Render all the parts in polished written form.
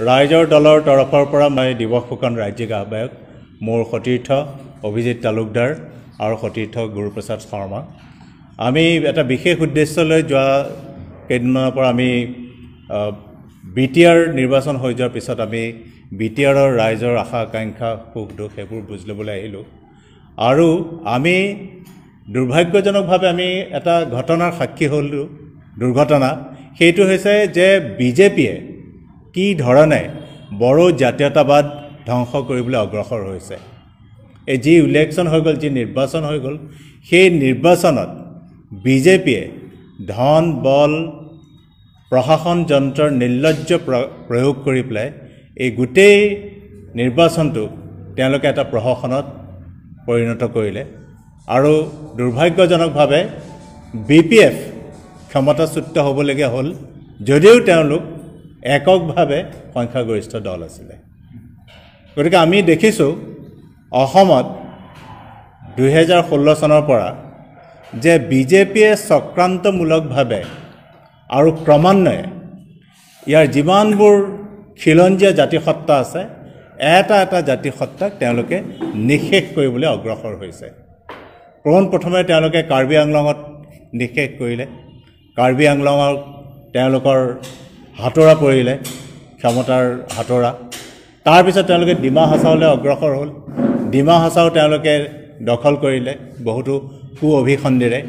ৰাইজৰ দলৰ তৰফৰ পৰা মই দিৱস ফুকন ৰাজ্যিক আহ্বায়ক মোৰ সতীৰ্থ অভিজিত তালুকদাৰ আৰু সতীৰ্থ গুৰুপ্ৰসাদ শৰ্মা আমি এটা বিশেষ উদ্দেশ্যলৈ যোৱা কেইদিনমানৰ পৰা আমি বিটিআৰ নিৰ্বাচন হৈ যোৱাৰ পিছত আমি বিটিআৰৰ ৰাইজৰ আশা আকাংক্ষা সুখ দুখ সেইবোৰ বুজি ল'বলৈ আহিলোঁ আৰু আমি দুৰ্ভাগ্যজনকভাৱে আমি এটা ঘটনাৰ সাক্ষী হ'লোঁ দুৰ্ঘটনা সেইটো হৈছে যে বিজেপিয়ে কি ধৰণে বড়ো জাতীয়তাবাদ ধ্বংস কৰিবলৈ অগ্ৰসৰ হৈছে এই যি ইলেকশ্যন হৈ গ'ল যি নিৰ্বাচন হৈ গ'ল সেই নিৰ্বাচনত বিজেপিয়ে ধন বল প্ৰশাসন যন্ত্ৰৰ নিৰ্লজ্জ প্ৰয়োগ কৰি পেলাই এই গোটেই নিৰ্বাচনটো তেওঁলোকে এটা প্ৰহসনত পৰিণত কৰিলে আৰু দুৰ্ভাগ্যজনকভাৱে বিপিএফ ক্ষমতাচ্যুত হ'বলগীয়া হ'ল যদিও তেওঁলোক এককভাৱে সংখ্যাগৰিষ্ঠ দল আছিলে গতিকে আমি দেখিছোঁ অসমত 2016 চনৰ পৰা যে বিজেপিয়ে চক্ৰান্তমূলকভাৱে আৰু ক্ৰমান্বয়ে ইয়াৰ যিমানবোৰ খিলঞ্জীয়া জাতিসত্তা আছে এটা এটা জাতিসত্তাক তেওঁলোকে নিশেষ কৰিবলৈ অগ্ৰসৰ হৈছে প্ৰথমে তেওঁলোকে কাৰ্বি আংলঙত নিশেষ কৰিলে কাৰ্বি আংলঙৰ তেওঁলোকৰ হাতৰা পৰিলে ক্ষমতাৰ হাতৰা তাৰপিছত তেওঁলোকে ডিমা হাছাওলৈ অগ্ৰসৰ হ'ল ডিমা হাছাও তেওঁলোকে দখল কৰিলে বহুতো কু অভিসন্ধিৰে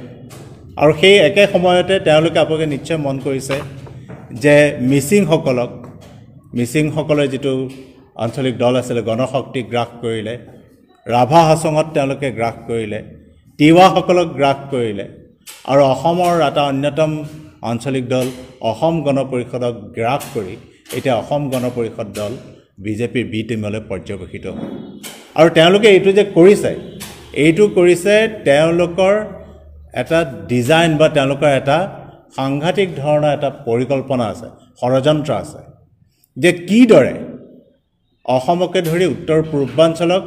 আৰু সেই একে সময়তে তেওঁলোকে আপোনালোকে নিশ্চয় মন কৰিছে যে মিচিংসকলৰ যিটো আঞ্চলিক দল আছিলে গণশক্তিক গ্ৰাস কৰিলে ৰাভা হাছঙত তেওঁলোকে গ্ৰাস কৰিলে তিৱাসকলক গ্ৰাস কৰিলে আৰু অসমৰ এটা অন্যতম আঞ্চলিক দল অসম গণ পৰিষদক গ্ৰাস কৰি এতিয়া অসম গণ পৰিষদ দল বিজেপিৰ বি টিমলৈ পৰ্যবেক্ষিত হ'ল আৰু তেওঁলোকে এইটো যে কৰিছে তেওঁলোকৰ এটা ডিজাইন বা তেওঁলোকৰ এটা সাংঘাতিক ধৰণৰ এটা পৰিকল্পনা আছে ষড়যন্ত্ৰ আছে যে কিদৰে অসমকে ধৰি উত্তৰ পূৰ্বাঞ্চলক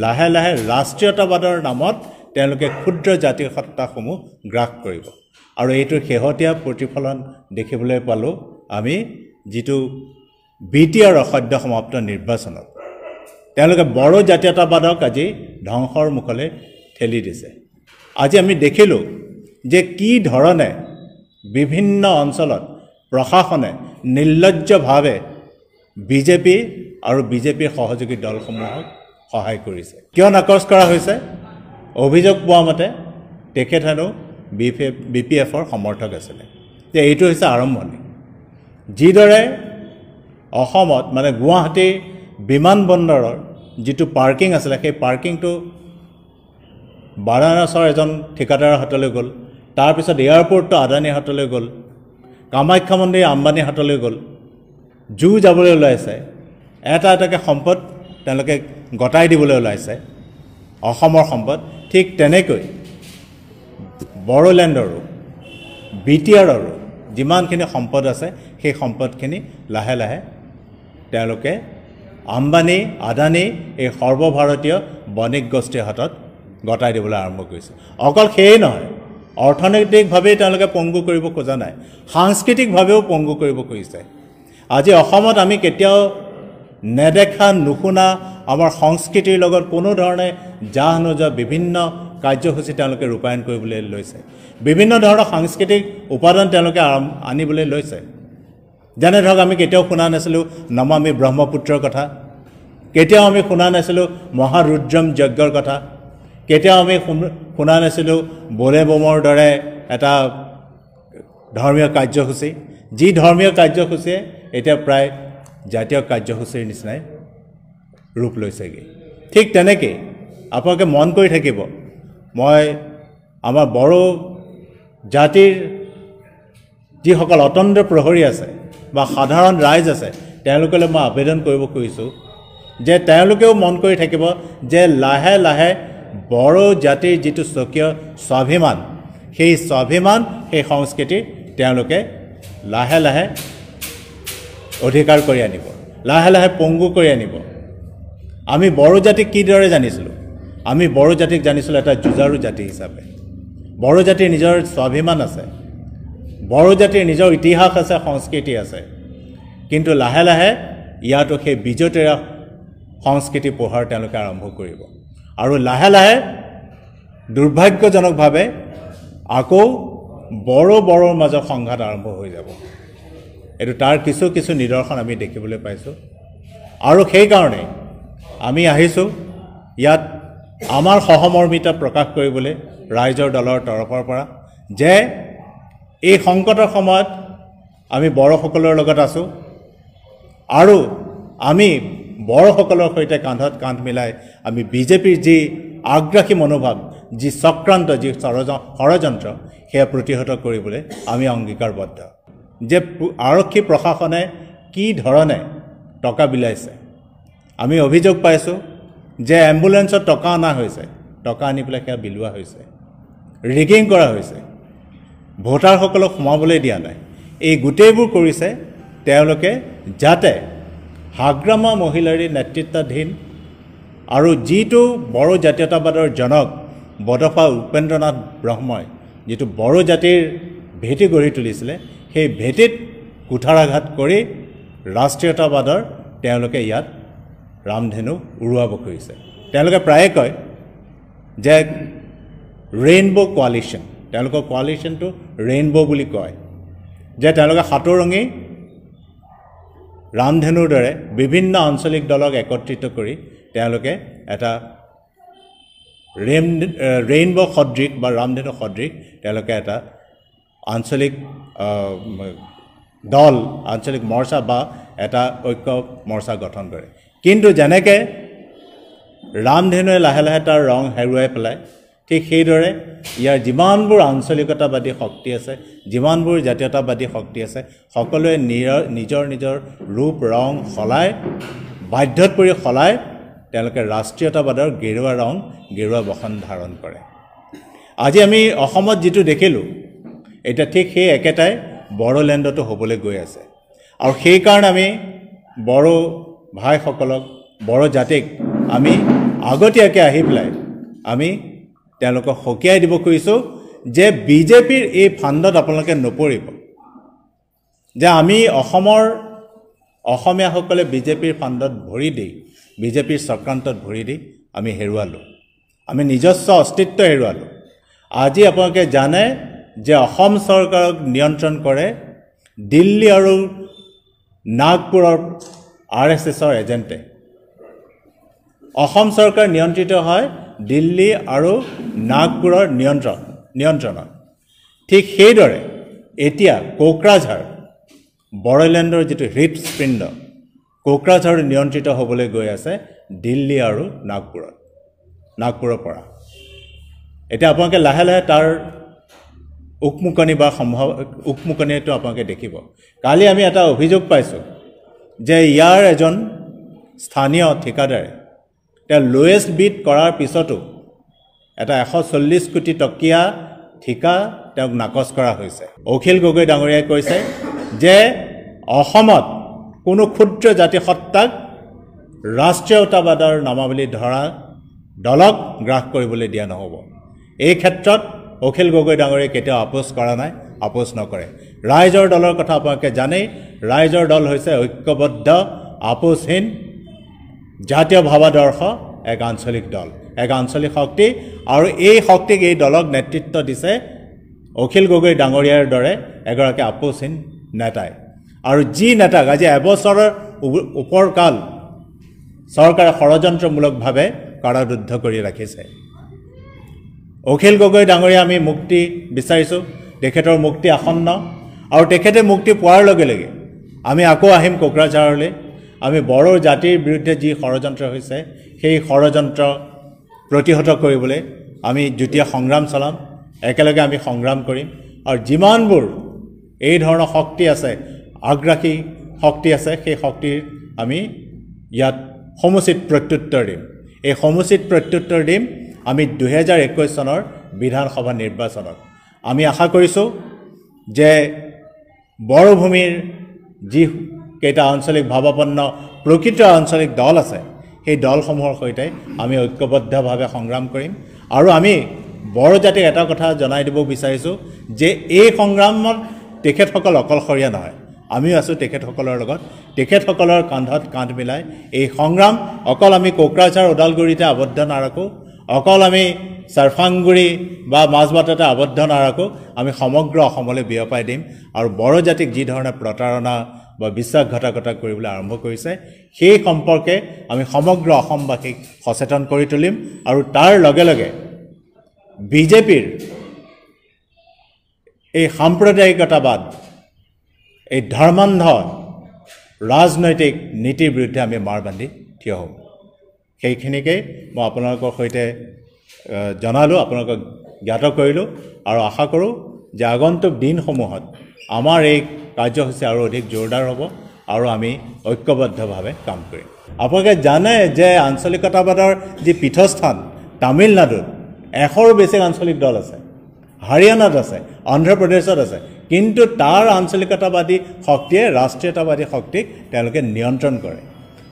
লাহে লাহে ৰাষ্ট্ৰীয়তাবাদৰ নামত তেওঁলোকে ক্ষুদ্ৰ জাতিসত্তাসমূহ গ্ৰাস কৰিব আৰু এইটোৰ শেহতীয়া প্ৰতিফলন দেখিবলৈ পালোঁ আমি যিটো বিটিআৰ সদ্য সমাপ্ত নিৰ্বাচনত তেওঁলোকে বড়ো জাতীয়তাবাদক আজি ধ্বংসৰ মুখলৈ ঠেলি দিছে আজি আমি দেখিলোঁ যে কি ধৰণে বিভিন্ন অঞ্চলত প্ৰশাসনে নিৰ্লজ্জভাৱে বিজেপি আৰু বিজেপিৰ সহযোগী দলসমূহক সহায় কৰিছে কিয় নাকচ কৰা হৈছে অভিযোগ পোৱা মতে তেখেত হেনো বিপিএফৰ সমৰ্থক আছিলে যে এইটো হৈছে আৰম্ভণি যিদৰে অসমত মানে গুৱাহাটী বিমানবন্দৰৰ যিটো পাৰ্কিং আছিলে সেই পাৰ্কিংটো বাৰাণসীৰ এজন ঠিকাদাৰৰ হাতলৈ গ'ল তাৰপিছত এয়াৰপৰ্টটো আদানীৰ হাতলৈ গ'ল কামাখ্যা মন্দিৰ আম্বানীৰ হাতলৈ গ'ল জু যাবলৈ ওলাইছে এটা এটাকৈ সম্পদ তেওঁলোকে গতাই দিবলৈ ওলাইছে অসমৰ সম্পদ ঠিক তেনেকৈ বড়োলেণ্ডৰো বিটিআৰৰো যিমানখিনি সম্পদ আছে সেই সম্পদখিনি লাহে লাহে তেওঁলোকে আম্বানী আদানী এই সৰ্বভাৰতীয় বণিক গোষ্ঠীৰ হাতত গতাই দিবলৈ আৰম্ভ কৰিছে অকল সেয়ে নহয় অৰ্থনৈতিকভাৱেই তেওঁলোকে পংগু কৰিব খোজা নাই সাংস্কৃতিকভাৱেও পংগু কৰিব খুজিছে আজি অসমত আমি কেতিয়াও নেদেখা নুশুনা আমাৰ সংস্কৃতিৰ লগত কোনো ধৰণে জাহ নোযোৱা বিভিন্ন কাৰ্যসূচী তেওঁলোকে ৰূপায়ণ কৰিবলৈ লৈছে বিভিন্ন ধৰণৰ সাংস্কৃতিক উপাদান তেওঁলোকে আনিবলৈ লৈছে যেনে ধৰক আমি কেতিয়াও শুনা নাছিলোঁ নমামি ব্ৰহ্মপুত্ৰৰ কথা কেতিয়াও আমি শুনা নাছিলোঁ মহাৰুদ্ৰম যজ্ঞৰ কথা কেতিয়াও আমি শুনা নাছিলোঁ বলে বোমৰ দৰে এটা ধৰ্মীয় কাৰ্যসূচী যি ধৰ্মীয় কাৰ্যসূচীয়ে এতিয়া প্ৰায় জাতীয় কাৰ্যসূচীৰ নিচিনাই ৰূপ লৈছেগৈ ঠিক তেনেকৈ আপোনালোকে মন কৰি থাকিব মই আমাৰ বড়ো জাতিৰ যিসকল অতন্দ্ৰ প্ৰহৰী আছে বা সাধাৰণ ৰাইজ আছে তেওঁলোকলৈ মই আবেদন কৰিব খুজিছোঁ যে তেওঁলোকেও মন কৰি থাকিব যে লাহে লাহে বড়ো জাতিৰ যিটো স্বকীয় স্বাভিমান সেই সংস্কৃতি তেওঁলোকে লাহে লাহে অধিকাৰ কৰি আনিব লাহে লাহে পংগু কৰি আনিব আমি বড়ো জাতিক কিদৰে জানিছিলোঁ আমি বড়ো জাতিক জানিছিলোঁ এটা যুঁজাৰু জাতি হিচাপে বড়ো জাতিৰ নিজৰ স্বাভিমান আছে বড়ো জাতিৰ নিজৰ ইতিহাস আছে সংস্কৃতি আছে কিন্তু লাহে লাহে ইয়াতো সেই বিজতেৰা সংস্কৃতি পোহাৰ তেওঁলোকে আৰম্ভ কৰিব আৰু লাহে লাহে দুৰ্ভাগ্যজনকভাৱে আকৌ বড়োৰ মাজত সংঘাত আৰম্ভ হৈ যাব এইটো তাৰ কিছু কিছু নিদৰ্শন আমি দেখিবলৈ পাইছোঁ আৰু সেই কাৰণে আমি আহিছোঁ ইয়াত আমাৰ সহমৰ্মিতা প্ৰকাশ কৰিবলৈ ৰাইজৰ দলৰ তৰফৰ পৰা যে এই সংকটৰ সময়ত আমি বড়োসকলৰ লগত আছোঁ আৰু আমি বড়োসকলৰ সৈতে কান্ধত কান্ধ মিলাই আমি বিজেপিৰ যি আগ্ৰাসী মনোভাৱ যি চক্ৰান্ত যি ষড়যন্ত্ৰ সেয়া প্ৰতিহত কৰিবলৈ আমি অংগীকাৰবদ্ধ যে আৰক্ষী প্ৰশাসনে কি ধৰণে টকা বিলাইছে আমি অভিযোগ পাইছোঁ যে এম্বুলেন্সত টকা অনা হৈছে টকা আনি পেলাই সেয়া বিলোৱা হৈছে ৰিগিং কৰা হৈছে ভোটাৰসকলক সোমাবলৈ দিয়া নাই এই গোটেইবোৰ কৰিছে তেওঁলোকে যাতে হাগ্ৰামা মহিলাৰ নেতৃত্বাধীন আৰু যিটো বড়ো জাতীয়তাবাদৰ জনক বডফা উপেন্দ্ৰনাথ ব্ৰহ্মই যিটো বড়ো জাতিৰ ভেটি গঢ়ি তুলিছিলে সেই ভেটিত কুঠাৰাঘাত কৰি ৰাষ্ট্ৰীয়তাবাদৰ তেওঁলোকে ইয়াত ৰামধেনু উৰুৱাব খুজিছে তেওঁলোকে প্ৰায়ে কয় যে ৰেইনবো কোৱালিশ্যন তেওঁলোকৰ কোৱালিশ্যনটো ৰেইনবো বুলি কয় যে তেওঁলোকে সাতৰঙী ৰামধেনুৰ দৰে বিভিন্ন আঞ্চলিক দলক একত্ৰিত কৰি তেওঁলোকে এটা ৰেইনবো সদৃশ বা ৰামধেনু সদৃশ তেওঁলোকে এটা আঞ্চলিক দল আঞ্চলিক মৰ্চা বা এটা ঐক্য মৰ্চা গঠন কৰে কিন্তু যেনেকৈ ৰামধেনুৱে লাহে লাহে তাৰ ৰং হেৰুৱাই পেলায় ঠিক সেইদৰে ইয়াৰ যিমানবোৰ আঞ্চলিকতাবাদী শক্তি আছে যিমানবোৰ জাতীয়তাবাদী শক্তি আছে সকলোৱে নিজৰ নিজৰ ৰূপ ৰং সলাই বাধ্যত পৰি সলাই তেওঁলোকে ৰাষ্ট্ৰীয়তাবাদৰ গেৰুৱা ৰং গেৰুৱা বসন ধাৰণ কৰে আজি আমি অসমত যিটো দেখিলোঁ এটা ঠিক সেই একেটাই বড়োলেণ্ডতো হ'বলৈ গৈ আছে আৰু সেইকাৰণে আমি বড়ো ভাইসকলক বড়ো জাতিক আমি আগতীয়াকৈ আহি পেলাই আমি তেওঁলোকক সকীয়াই দিব খুজিছোঁ যে বিজেপিৰ এই ফাণ্ডত আপোনালোকে নপৰিব যে আমি অসমীয়াসকলে বিজেপিৰ ফাণ্ডত ভৰি দি বিজেপিৰ চক্ৰান্তত ভৰি দি আমি হেৰুৱালোঁ আমি নিজস্ব অস্তিত্ব হেৰুৱালোঁ আজি আপোনালোকে জানে যে অসম চৰকাৰক নিয়ন্ত্ৰণ কৰে দিল্লী আৰু নাগপুৰৰ RSSৰ এজেণ্টে অসম চৰকাৰ নিয়ন্ত্ৰিত হয় দিল্লী আৰু নাগপুৰৰ নিয়ন্ত্ৰণত ঠিক সেইদৰে এতিয়া কোকৰাঝাৰ বড়োলেণ্ডৰ যিটো হৃদপিণ্ড কোকৰাঝাৰ নিয়ন্ত্ৰিত হ'বলৈ গৈ আছে দিল্লী আৰু নাগপুৰৰ পৰা এতিয়া আপোনালোকে লাহে লাহে তাৰ উকমুকনি বা উকমুকনিটো আপোনালোকে দেখিব কালি আমি এটা অভিযোগ পাইছোঁ যে ইয়াৰ এজন স্থানীয় ঠিকাদাৰে তেওঁ লোৱেষ্ট বিড কৰাৰ পিছতো এটা 140 কোটি টকীয়া ঠিকা তেওঁক নাকচ কৰা হৈছে অখিল গগৈ ডাঙৰীয়াই কৈছে যে অসমত কোনো ক্ষুদ্ৰ জাতি সত্তাক ৰাষ্ট্ৰীয়তাবাদৰ নামাৱলী ধৰা দলক গ্ৰাস কৰিবলৈ দিয়া নহ'ব এই ক্ষেত্ৰত অখিল গগৈ ডাঙৰীয়াই কেতিয়াও আপোচ কৰা নাই আপোচ নকৰে ৰাইজৰ দলৰ কথা আপোনালোকে জানেই ৰাইজৰ দল হৈছে ঐক্যবদ্ধ আপোচহীন জাতীয় ভাৱাদৰ্শ এক আঞ্চলিক দল এক আঞ্চলিক শক্তি আৰু এই শক্তিক এই দলক নেতৃত্ব দিছে অখিল গগৈ ডাঙৰীয়াৰ দৰে এগৰাকী আপোচহীন নেতাই আৰু যি নেতাক আজি এবছৰৰ ওপৰ কাল চৰকাৰে ষড়যন্ত্ৰমূলকভাৱে কাৰাৰুদ্ধ কৰি ৰাখিছে অখিল গগৈ ডাঙৰীয়া আমি মুক্তি বিচাৰিছোঁ তেখেতৰ মুক্তি আসন্ন আৰু তেখেতে মুক্তি পোৱাৰ লগে লগে আমি আকৌ আহিম কোকৰাঝাৰলৈ আমি বড়ো জাতিৰ বিৰুদ্ধে যি ষড়যন্ত্ৰ হৈছে সেই ষড়যন্ত্ৰ প্ৰতিহত কৰিবলৈ আমি যুটীয়া সংগ্ৰাম চলাম একেলগে আমি সংগ্ৰাম কৰিম আৰু যিমানবোৰ এই ধৰণৰ শক্তি আছে আগ্ৰাসী শক্তি আছে সেই শক্তিৰ আমি ইয়াত সমুচিত প্ৰত্যুত্তৰ দিম এই সমুচিত প্ৰত্যুত্তৰ দিম আমি 2021 চনৰ বিধানসভা নিৰ্বাচনত আমি আশা কৰিছোঁ যে বড়োভূমিৰ যি কেইটা আঞ্চলিক ভাৱাপন্ন প্ৰকৃত আঞ্চলিক দল আছে সেই দলসমূহৰ সৈতে আমি ঐক্যবদ্ধভাৱে সংগ্ৰাম কৰিম আৰু আমি বড়ো জাতিক এটা কথা জনাই দিব বিচাৰিছোঁ যে এই সংগ্ৰামত তেখেতসকল অকলশৰীয়া নহয় আমিও আছোঁ তেখেতসকলৰ লগত তেখেতসকলৰ কান্ধত কান্ধ মিলাই এই সংগ্ৰাম অকল আমি কোকৰাঝাৰ ওদালগুৰিতে আবদ্ধ নাৰাখোঁ অকল আমি চাৰফাংগুৰি বা মাজবাটতে আবদ্ধ নাৰাখোঁ আমি সমগ্ৰ অসমলৈ বিয়পাই দিম আৰু বড়ো জাতিক যি ধৰণে প্ৰতাৰণা বা বিশ্বাসঘাতকতা কৰিবলৈ আৰম্ভ কৰিছে সেই সম্পৰ্কে আমি সমগ্ৰ অসমবাসীক সচেতন কৰি তুলিম আৰু তাৰ লগে লগে বিজেপিৰ এই সাম্প্ৰদায়িকতাবাদ এই ধৰ্মান্ধ ৰাজনৈতিক নীতিৰ বিৰুদ্ধে আমি মাৰ বান্ধি থিয় হ'ম সেইখিনিকে মই আপোনালোকৰ সৈতে জনালোঁ আপোনালোকক জ্ঞাত কৰিলোঁ আৰু আশা কৰোঁ যে আগন্তুক দিনসমূহত আমাৰ এই কাৰ্যসূচী আৰু অধিক জোৰদাৰ হ'ব আৰু আমি ঐক্যবদ্ধভাৱে কাম কৰিম আপোনালোকে জানে যে আঞ্চলিকতাবাদৰ যি পীঠস্থান তামিলনাডুত 100ৰো বেছি আঞ্চলিক দল আছে হাৰিয়ানাত আছে অন্ধ্ৰপ্ৰদেশত আছে কিন্তু তাৰ আঞ্চলিকতাবাদী শক্তিয়ে ৰাষ্ট্ৰীয়তাবাদী শক্তিক তেওঁলোকে নিয়ন্ত্ৰণ কৰে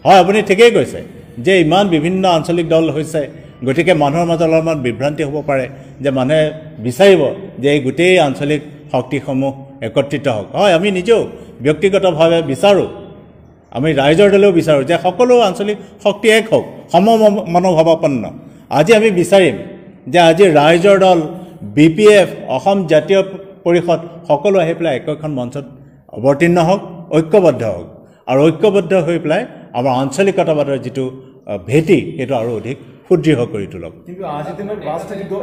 হয় আপুনি ঠিকেই কৈছে যে ইমান বিভিন্ন আঞ্চলিক দল হৈছে গতিকে মানুহৰ মাজত অলপমান বিভ্ৰান্তি হ'ব পাৰে যে মানুহে বিচাৰিব যে এই গোটেই আঞ্চলিক শক্তিসমূহ একত্ৰিত হওক হয় আমি নিজেও ব্যক্তিগতভাৱে বিচাৰোঁ আমি ৰাইজৰ দলেও বিচাৰোঁ যে সকলো আঞ্চলিক শক্তি এক হওক সম মনোভাৱাপন্ন আজি আমি বিচাৰিম যে আজি ৰাইজৰ দল BPF অসম জাতীয় পৰিষদ সকলো আহি পেলাই একখন মঞ্চত অৱতীৰ্ণ হওক ঐক্যবদ্ধ হওক আৰু ঐক্যবদ্ধ হৈ পেলাই আমাৰ আঞ্চলিকতাবাদৰ যিটো ভেটি সেইটো আৰু অধিক সুদৃঢ় কৰি তোলক কিন্তু আজি দিনৰ ৰাজনীতি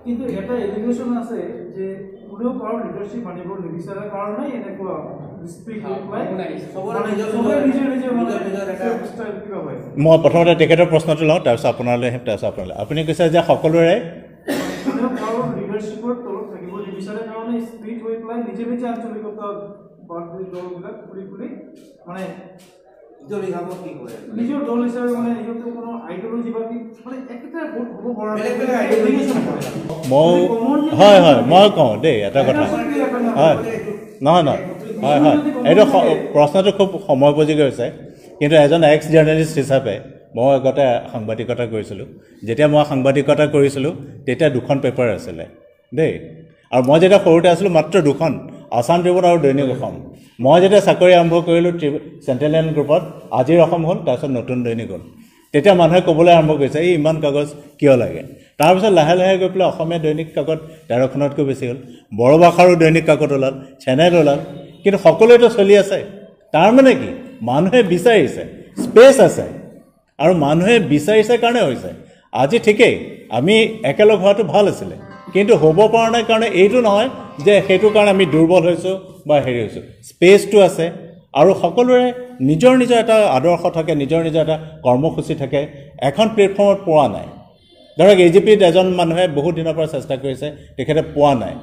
কিন্তু এটা এলিগেশ্যন আছে যে কোনেও কাৰো লিডাৰশ্বিপ আনিব নিবিচাৰে কাৰণে এনেকুৱা স্পীড মই প্ৰথমতে তেখেতৰ প্ৰশ্নটো লওঁ তাৰপিছত আপোনালৈ আহিম তাৰপিছত আপোনালৈ আপুনি কৈছে যে সকলোৰে লিডাৰশ্বিপৰ তলত থাকিব নিবিচাৰে কাৰণে স্পীড হৈ পেলাই নিজে নিজে আঞ্চলিকতা দলবিলাক খুলি খুলি মানে নিজৰ দল হিচাপে মানে ইহঁতৰ কোনো আইডিঅলজি বা মানে একেটা হ'ব পৰা হয় হয় মই কওঁ দেই এটা কথা হয় নহয় নহয় হয় হয় এইটো প্ৰশ্নটো খুব সময়োপযোগী হৈছে কিন্তু এজন এক্স জাৰ্নেলিষ্ট হিচাপে মই আগতে সাংবাদিকতা কৰিছিলোঁ যেতিয়া মই সাংবাদিকতা কৰিছিলোঁ তেতিয়া 2খন পেপাৰ আছিলে দেই আৰু মই যেতিয়া সৰুতে আছিলোঁ মাত্ৰ 2খন আসাম ট্ৰিবিউন আৰু দৈনিক অসম মই যেতিয়া চাকৰি আৰম্ভ কৰিলোঁ চেণ্ট্ৰেল লেণ্ড গ্ৰুপত আজিৰ অসম হ'ল তাৰপিছত নতুন দৈনিক হ'ল তেতিয়া মানুহে ক'বলৈ আৰম্ভ কৰিছে এই ইমান কাগজ কিয় লাগে তাৰপিছত লাহে লাহে গৈ পেলাই অসমীয়া দৈনিক কাকত 13খনতকৈ বেছি হ'ল বড়ো ভাষাৰো দৈনিক কাকত ওলাল চেনেল ওলাল কিন্তু সকলোৱেতো চলি আছে তাৰমানে কি মানুহে বিচাৰিছে স্পেচ আছে আৰু মানুহে বিচাৰিছে কাৰণে হৈছে আজি ঠিকেই আমি একেলগ হোৱাটো ভাল আছিলে কিন্তু হ'ব পৰা নাই কাৰণে এইটো নহয় যে সেইটো কাৰণে আমি দুৰ্বল হৈছোঁ বা হেৰি হৈছোঁ স্পেচটো আছে আৰু সকলোৰে নিজৰ নিজৰ এটা আদৰ্শ থাকে নিজৰ নিজৰ এটা কৰ্মসূচী থাকে এখন প্লেটফৰ্মত পোৱা নাই ধৰক AGPত এজন মানুহে বহুত দিনৰ পৰা চেষ্টা কৰিছে তেখেতে পোৱা নাই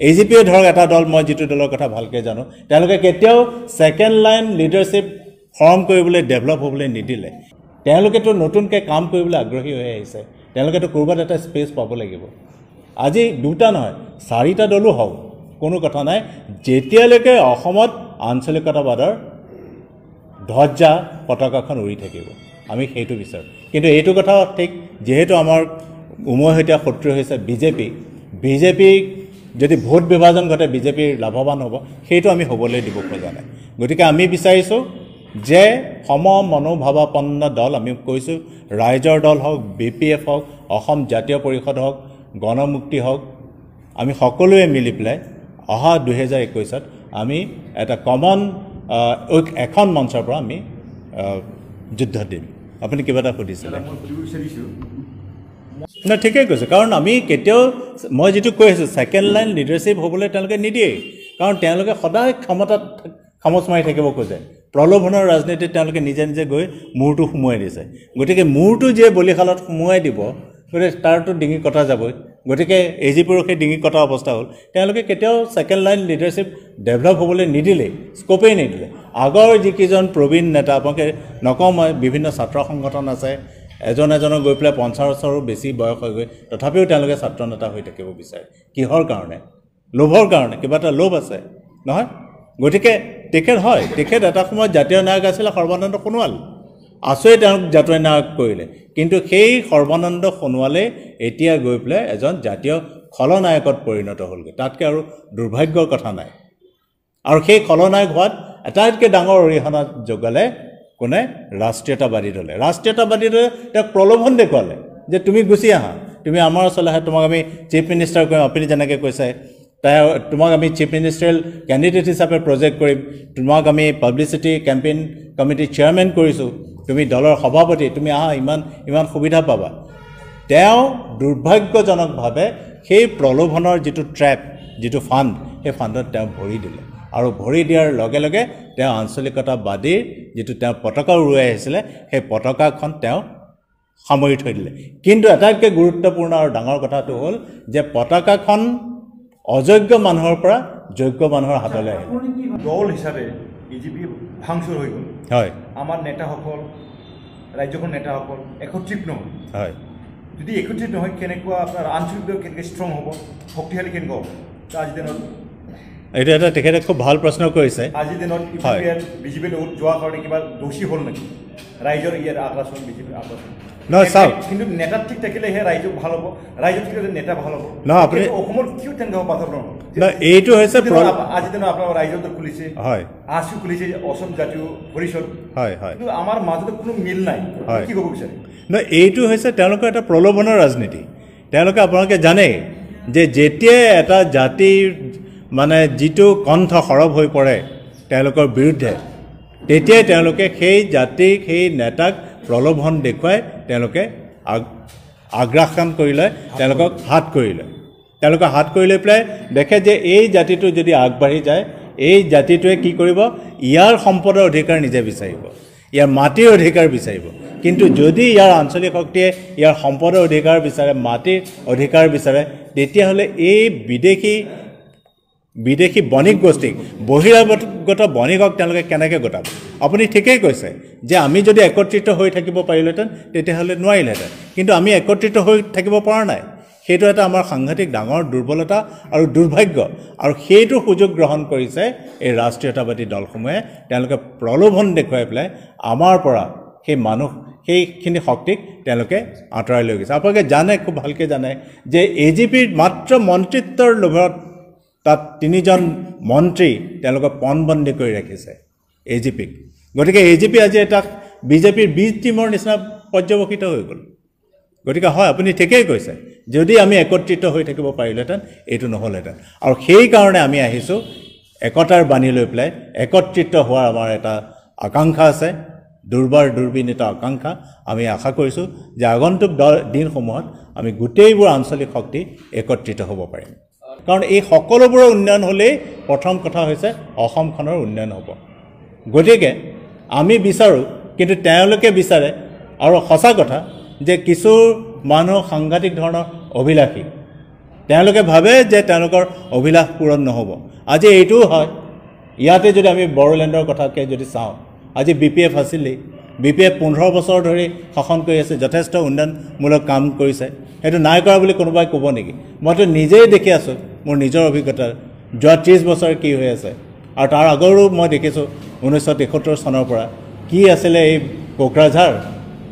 AGPয়ে ধৰক এটা দল মই যিটো দলৰ কথা ভালকৈ জানো তেওঁলোকে কেতিয়াও ছেকেণ্ড লাইন লিডাৰশ্বিপ ফৰ্ম কৰিবলৈ ডেভেলপ হ'বলৈ নিদিলে তেওঁলোকেতো নতুনকৈ কাম কৰিবলৈ আগ্ৰহী হৈ আহিছে তেওঁলোকেতো ক'ৰবাত এটা স্পেচ পাব লাগিব আজি 2টা নহয় 4টা দলো হওক কোনো কথা নাই যেতিয়ালৈকে অসমত আঞ্চলিকতাবাদৰ ধ্বজা পতাকাখন উৰি থাকিব আমি সেইটো বিচাৰোঁ কিন্তু এইটো কথা ঠিক যিহেতু আমাৰ উমৈহতীয়া শত্ৰু হৈছে বিজেপি যদি ভোট বিভাজন ঘটে বিজেপিৰ লাভৱান হ'ব সেইটো আমি হ'বলৈ দিব খোজা নাই গতিকে আমি বিচাৰিছোঁ যে সম মনোভাৱাপন্ন দল আমি কৈছোঁ ৰাইজৰ দল হওক BPF হওক অসম জাতীয় পৰিষদ হওক গণমুক্তি হওক আমি সকলোৱে মিলি পেলাই অহা 2021ত আমি এটা কমন এখন মঞ্চৰ পৰা আমি যুদ্ধ দিম আপুনি কিবা এটা সুধিছিলে নাই ঠিকেই কৈছে কাৰণ আমি কেতিয়াও মই যিটো কৈ আছোঁ ছেকেণ্ড লাইন লিডাৰশ্বিপ হ'বলৈ তেওঁলোকে নিদিয়ে কাৰণ তেওঁলোকে সদায় ক্ষমতাত খামোচ মাৰি থাকিব খোজে প্ৰলোভনৰ ৰাজনীতিত তেওঁলোকে নিজে নিজে গৈ মূৰটো সুমুৱাই দিছে গতিকে মূৰটো যে বলিশালত সুমুৱাই দিব গতিকে তাৰতো ডিঙি কটা যাবই গতিকে AGPৰো সেই ডিঙি কটা অৱস্থা হ'ল তেওঁলোকে কেতিয়াও ছেকেণ্ড লাইন লিডাৰশ্বিপ ডেভেলপ হ'বলৈ নিদিলে স্ক'পেই নিদিলে আগৰ যিকেইজন প্ৰবীণ নেতা আপোনালোকে নকওঁ মই বিভিন্ন ছাত্ৰ সংগঠন আছে এজনৰ গৈ পেলাই 50 বছৰো বেছি বয়স হৈ গৈ তথাপিও তেওঁলোকে ছাত্ৰ নেতা হৈ থাকিব বিচাৰে কিহৰ কাৰণে লোভৰ কাৰণে কিবা এটা লোভ আছে নহয় গতিকে তেখেত এটা সময়ত জাতীয় নায়ক আছিলে সৰ্বানন্দ সোণোৱাল আছয়ে তেওঁক জাতীয় নায়ক কৰিলে কিন্তু সেই সৰ্বানন্দ সোণোৱালে এতিয়া গৈ পেলাই এজন জাতীয় খলনায়কত পৰিণত হ'লগৈ তাতকৈ আৰু দুৰ্ভাগ্যৰ কথা নাই আৰু সেই খলনায়ক হোৱাত আটাইতকৈ ডাঙৰ অৰিহণা যোগালে কোনে ৰাষ্ট্ৰীয়তাবাদী দলে তেওঁক প্ৰলোভন দেখুৱালে যে তুমি গুচি আহা তুমি আমাৰ ওচৰলৈ আহা তোমাক আমি চিফ মিনিষ্টাৰ কৰিম আপুনি যেনেকৈ কৈছে তোমাক আমি চিফ মিনিষ্টাৰিয়েল কেণ্ডিডেট হিচাপে প্ৰজেক্ট কৰিম তোমাক আমি পাব্লিচিটি কেম্পেইন কমিটিৰ চেয়াৰমেন কৰিছোঁ তুমি দলৰ সভাপতি তুমি আহা ইমান সুবিধা পাবা তেওঁ দুৰ্ভাগ্যজনকভাৱে সেই প্ৰলোভনৰ যিটো ট্ৰেপ যিটো ফাণ্ড সেই ফাণ্ডত তেওঁ ভৰি দিলে আৰু ভৰি দিয়াৰ লগে লগে তেওঁ আঞ্চলিকতাবাদীৰ যিটো তেওঁ পতাকা উৰুৱাই আহিছিলে সেই পতাকাখন তেওঁ সামৰি থৈ দিলে কিন্তু আটাইতকৈ গুৰুত্বপূৰ্ণ আৰু ডাঙৰ কথাটো হ'ল যে পতাকাখন অযোগ্য মানুহৰ পৰা যোগ্য মানুহৰ হাতলৈ আহিলে দল হিচাপে বিজেপি ভাংচুৰ হৈ গ'ল হয় আমাৰ নেতাসকল ৰাজ্যখনৰ নেতাসকল একত্ৰিত নহ'ল হয় যদি একত্ৰিত নহয় কেনেকুৱা আপোনাৰ আঞ্চলিক কেনেকৈ ষ্ট্ৰং হ'ব শক্তিশালী কেনেকুৱা হ'ব আজিৰ দিনত এইটো এটা তেখেতে খুব ভাল প্ৰশ্ন কৰিছে আজিৰ দিনত বিজেপিৰ লগত যোৱাৰ কাৰণে কিবা দোষী হ'ল নেকি ৰাইজৰ ইয়াৰ আগ্ৰাসন বিজেপিৰ আগ্ৰাসন নহয় চাওক কিন্তু নেতা ঠিক থাকিলেহে ৰাইজ ভাল হ'ব ৰাইজ ঠিক থাকিলে নেতা ভাল হ'ব নহয় আপুনি অসমৰ কিয় তেনেকুৱা বাতাবৰণ হ'ল এইটো হৈছে আজিৰ দিনত আপোনাৰ ৰাইজৰ খুলিছে হয় আছু খুলিছে অসম জাতীয় পৰিষদ হয় হয় কিন্তু আমাৰ মাজত কোনো মিল নাই কি ক'ব বিচাৰে নহয় এইটো হৈছে তেওঁলোকৰ এটা প্ৰলোভনৰ ৰাজনীতি তেওঁলোকে আপোনালোকে জানে যে যেতিয়াই এটা জাতিৰ মানে যিটো কণ্ঠ সৰব হৈ পৰে তেওঁলোকৰ বিৰুদ্ধে তেতিয়াই তেওঁলোকে সেই জাতিক সেই নেতাক প্ৰলোভন দেখুৱাই তেওঁলোকে আগ্ৰাসন কৰি লয় তেওঁলোকক হাত কৰি লয় তেওঁলোকে হাত কৰি লৈ পেলাই দেখে যে এই জাতিটো যদি আগবাঢ়ি যায় এই জাতিটোৱে কি কৰিব ইয়াৰ সম্পদৰ অধিকাৰ নিজে বিচাৰিব ইয়াৰ মাটিৰ অধিকাৰ বিচাৰিব কিন্তু যদি ইয়াৰ আঞ্চলিক শক্তিয়ে ইয়াৰ সম্পদৰ অধিকাৰ বিচাৰে মাটিৰ অধিকাৰ বিচাৰে তেতিয়াহ'লে এই বিদেশী বণিক গোষ্ঠীক বহিৰাগত বণিকক তেওঁলোকে কেনেকৈ গোটাব আপুনি ঠিকেই কৈছে যে আমি যদি একত্ৰিত হৈ থাকিব পাৰিলোহেঁতেন তেতিয়াহ'লে নোৱাৰিলেহেঁতেন কিন্তু আমি একত্ৰিত হৈ থাকিব পৰা নাই সেইটো এটা আমাৰ সাংঘাতিক ডাঙৰ দুৰ্বলতা আৰু দুৰ্ভাগ্য আৰু সেইটো সুযোগ গ্ৰহণ কৰিছে এই ৰাষ্ট্ৰীয়তাবাদী দলসমূহে তেওঁলোকে প্ৰলোভন দেখুৱাই পেলাই আমাৰ পৰা সেইখিনি শক্তিক তেওঁলোকে আঁতৰাই লৈ গৈছে আপোনালোকে জানে খুব ভালকৈ জানে যে এজিপিৰ মাত্ৰ মন্ত্ৰিত্বৰ লোভত তাত 3জন মন্ত্ৰী তেওঁলোকে পণবন্দী কৰি ৰাখিছে এজিপিক গতিকে এজিপি আজি এটা বিজেপিৰ বি টিমৰ নিচিনা পৰ্যবেক্ষিত হৈ গ'ল গতিকে হয় আপুনি ঠিকেই কৈছে যদি আমি একত্ৰিত হৈ থাকিব পাৰিলোহেঁতেন এইটো নহ'লহেঁতেন আৰু সেইকাৰণে আমি আহিছোঁ একতাৰ বাণী লৈ পেলাই একত্ৰিত হোৱাৰ আমাৰ এটা আকাংক্ষা আছে দুৰ্বিনীত আকাংক্ষা আমি আশা কৰিছোঁ যে আগন্তুক দিনসমূহত আমি গোটেইবোৰ আঞ্চলিক শক্তি একত্ৰিত হ'ব পাৰিম কাৰণ এই সকলোবোৰৰ উন্নয়ন হ'লেই প্ৰথম কথা হৈছে অসমখনৰ উন্নয়ন হ'ব গতিকে আমি বিচাৰোঁ কিন্তু তেওঁলোকে বিচাৰে আৰু সঁচা কথা যে কিছু মানুহ সাংঘাতিক ধৰণৰ অভিলাষী তেওঁলোকে ভাবে যে তেওঁলোকৰ অভিলাষ পূৰণ নহ'ব আজি এইটোও হয় ইয়াতে যদি আমি বড়োলেণ্ডৰ কথাকে যদি চাওঁ আজি BPF আছিলেই BPF 15 বছৰ ধৰি শাসন কৰি আছে যথেষ্ট উন্নয়নমূলক কাম কৰিছে সেইটো নাই কৰা বুলি কোনোবাই ক'ব নেকি মইতো নিজেই দেখি আছোঁ মোৰ নিজৰ অভিজ্ঞতা যোৱা 30 বছৰ কি হৈ আছে আৰু তাৰ আগৰো মই দেখিছোঁ 1973 চনৰ পৰা কি আছিলে এই কোকৰাঝাৰ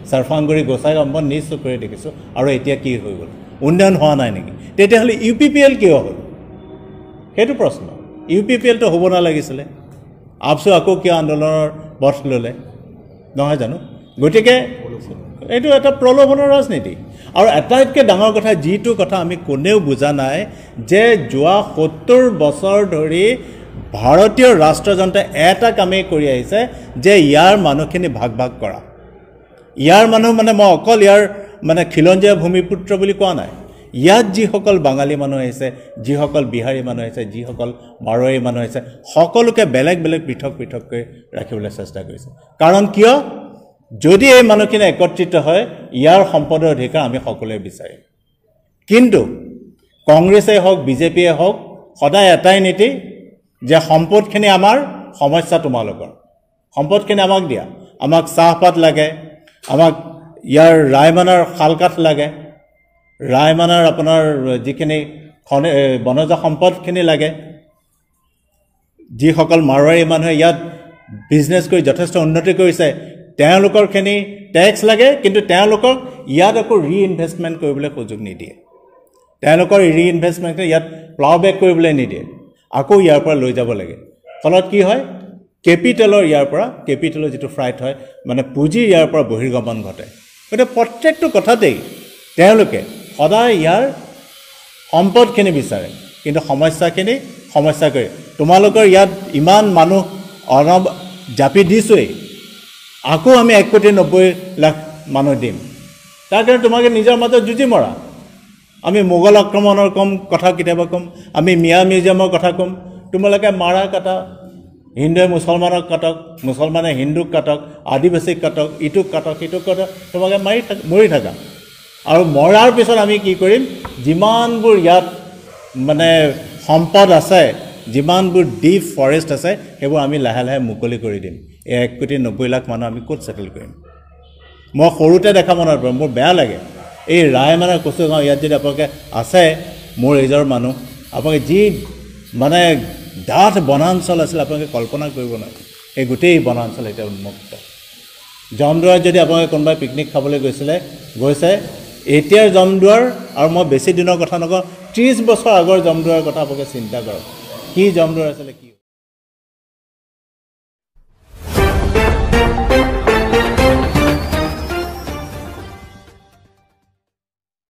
সাৰফাংগুৰি গোসাইগাঁও নিজ চকুৰে দেখিছোঁ আৰু এতিয়া কি হৈ গ'ল উন্নয়ন হোৱা নাই নেকি তেতিয়াহ'লে UPPL কিয় হ'ল সেইটো প্ৰশ্ন UPPL তো হ'ব নালাগিছিলে আপচু আকৌ কিয় আন্দোলনৰ পথ ল'লে নহয় জানো গতিকে এইটো এটা প্ৰলোভনৰ ৰাজনীতি আৰু আটাইতকৈ ডাঙৰ কথা যিটো কথা আমি কোনেও বুজা নাই যে যোৱা 70 বছৰ ধৰি ভাৰতীয় ৰাষ্ট্ৰযন্ত্ৰে এটা কামেই কৰি আহিছে যে ইয়াৰ মানুহখিনি ভাগ কৰা ইয়াৰ মানুহ মানে মই অকল ইয়াৰ মানে খিলঞ্জীয়া ভূমিপুত্ৰ বুলি কোৱা নাই ইয়াত যিসকল বাঙালী মানুহ আহিছে যিসকল বিহাৰী মানুহ আহিছে যিসকল মাৰোৱাৰী মানুহ আহিছে সকলোকে বেলেগ পৃথককৈ ৰাখিবলৈ চেষ্টা কৰিছে কাৰণ কিয় যদি এই মানুহখিনি একত্ৰিত হয় ইয়াৰ সম্পদৰ অধিকাৰ আমি সকলোৱে বিচাৰিম কিন্তু কংগ্ৰেছে হওক বিজেপিয়ে হওক সদায় এটাই নীতি যে সম্পদখিনি আমাৰ সমস্যা তোমালোকৰ সম্পদখিনি আমাক দিয়া আমাক চাহপাত লাগে আমাক ইয়াৰ ৰায়মানাৰ শালকাঠ লাগে ৰায়মানাৰ আপোনাৰ যিখিনি বনজ সম্পদখিনি লাগে যিসকল মাৰোৱাৰী মানুহে ইয়াত বিজনেছ কৰি যথেষ্ট উন্নতি কৰিছে তেওঁলোকৰখিনি টেক্স লাগে কিন্তু তেওঁলোকক ইয়াত আকৌ ৰিইনভেষ্টমেণ্ট কৰিবলৈ সুযোগ নিদিয়ে তেওঁলোকৰ ৰিইনভেষ্টমেণ্ট ইয়াত প্লাউ বেক কৰিবলৈ নিদিয়ে আকৌ ইয়াৰ পৰা লৈ যাব লাগে ফলত কি হয় কেপিটেলৰ যিটো ফ্ৰাইট হয় মানে পুঁজি ইয়াৰ পৰা বহিৰ্গমন ঘটে গতিকে প্ৰত্যেকটো কথাতেই তেওঁলোকে সদায় ইয়াৰ সম্পদখিনি বিচাৰে কিন্তু সমস্যা কৰি তোমালোকৰ ইয়াত ইমান মানুহ জাপি দিছোঁৱেই আকৌ আমি 1,90,00,000 মানুহ দিম তাৰ কাৰণে তোমালোকে নিজৰ মাজত যুঁজি মৰা আমি মোগল আক্ৰমণৰ কথা কেতিয়াবা ক'ম আমি মিয়া মিউজিয়ামৰ কথা ক'ম তোমালোকে মাৰা কাটা হিন্দুৱে মুছলমানক কাটক মুছলমানে হিন্দুক কাটক আদিবাসীক কাটক ইটোক কাটক সিটোক কাটক তোমালোকে মৰি থাকা আৰু মৰাৰ পিছত আমি কি কৰিম যিমানবোৰ ইয়াত মানে সম্পদ আছে যিমানবোৰ ডিপ ফৰেষ্ট আছে সেইবোৰ আমি লাহে লাহে মুকলি কৰি দিম এই 1,90,00,000 মানুহ আমি ক'ত ছেটেল কৰিম মই সৰুতে দেখা মনত পৰে মোৰ বেয়া লাগে এই ৰায়মানা কচুগাঁও ইয়াত যদি আপোনালোকে আছে মোৰ এইজৰ মানুহ আপোনালোকে যি মানে ডাঠ বনাঞ্চল আছিল আপোনালোকে কল্পনা কৰিব নোৱাৰে এই গোটেই বনাঞ্চল এতিয়া উন্মুক্ত জমদুৱাৰত যদি আপোনালোকে কোনোবাই পিকনিক খাবলৈ গৈছে এতিয়াৰ জমদুৱাৰ আৰু মই বেছি দিনৰ কথা নকওঁ 30 বছৰ আগৰ জমদুৱাৰৰ কথা আপোনালোকে চিন্তা কৰক কি জমদুৱাৰ আছিলে কি